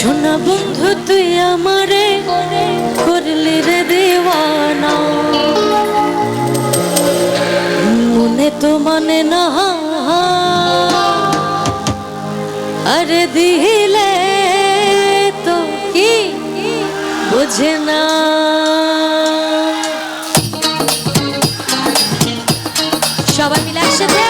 সোনা বন্ধু তুই আমারে করলি রে দেওয়ানা, মনে তো মানে না আরে দিলে তো কি বুঝে না। সবাই মিলে একসাথে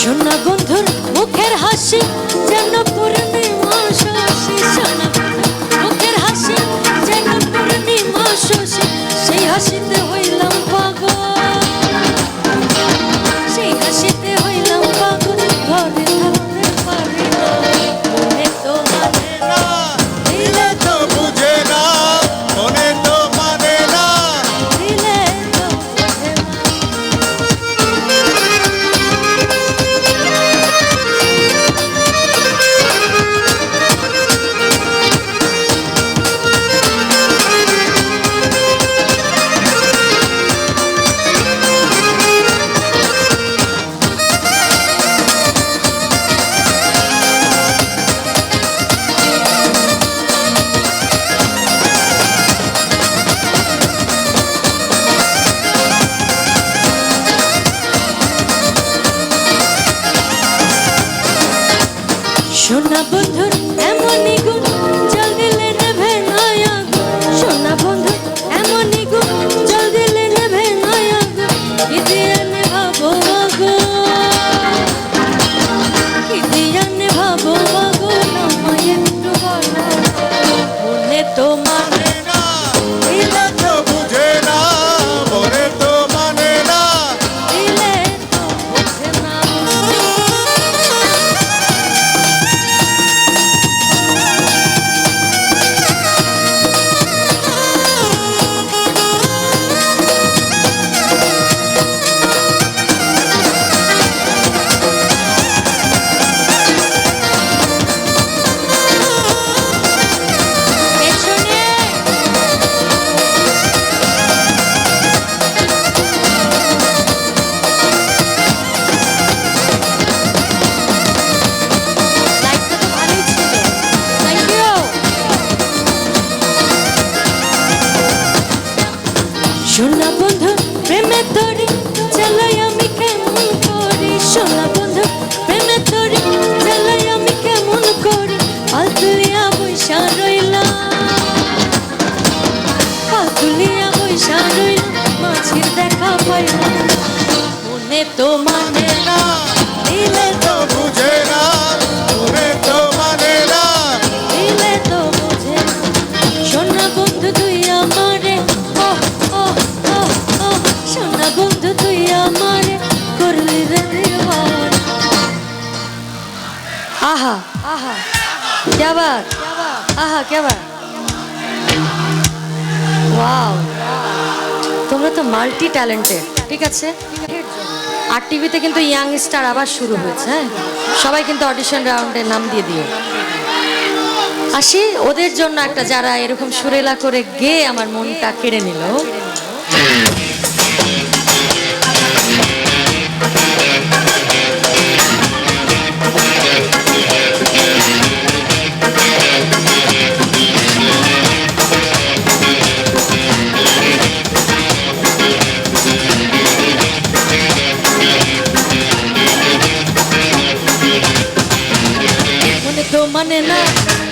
সোনা বন্ধুর মুখের হাসি যেন পূর্ণিমা শশী, সোনা মুখের হাসি যেন পূর্ণিমা শশী, সেই হাসিতে হইলাম পাগল, সেই হাসিতে হইলাম পাগল, ঘরে থাকতে পারি না, মনে তো মানে না দিলে তো বুঝে না, মনে তো মানে না দিলে তো বুঝে না। সোনা বন্ধুর এমনই গুণ জল দিলে নেভে নয় আগুন, সোনা বন্ধুর এমনই গুণ জল দিলে নেভে নয় আগুন, কি দিয়ে নেভাবো আগুন, কি দিয়ে নেভাবো আগুন, আমায় একটু বলো, মনে তো মানে না দিলে তো বুঝে না, মনে তো মানে না দিলে তো বুঝে না। সোনা বন্ধু প্রেমে তোরি চালাই আমি কেমন করি, সোনা বন্ধু প্রেমে তোরি চালাই আমি কেমন করি, আলতুলিয়া বৈশা রইলাম, আলতুলিয়া বৈশা রইলাম, মাঝির দেখা পাইলাম, মনে তো মানে না দিলে তো বুঝে না, মনে তো মানে না দিলে তো বুঝে না। সোনা বন্ধু তুই আমারে সোনা বন্ধু তুই আমারে করলি রে দেওয়ানা। आहा आहा क्या बात, आहा क्या बात, वाओ তোমরা তো মাল্টি ট্যালেন্টেড। ঠিক আছে, আর টিভিতে কিন্তু ইয়াং স্টার আবার শুরু হয়েছে, সবাই কিন্তু অডিশন রাউন্ডে নাম দিয়ে দিও। আসি ওদের জন্য একটা, যারা এরকম সুরেলা করে গেয়ে আমার মনটা কেড়ে নিল।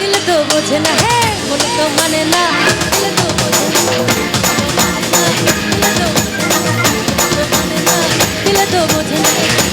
দিলে তো বোঝে না, হে মনে তো মানে না, দিলে তো বোঝে না, দিলে তো বোঝে না, দিলে তো বোঝে না।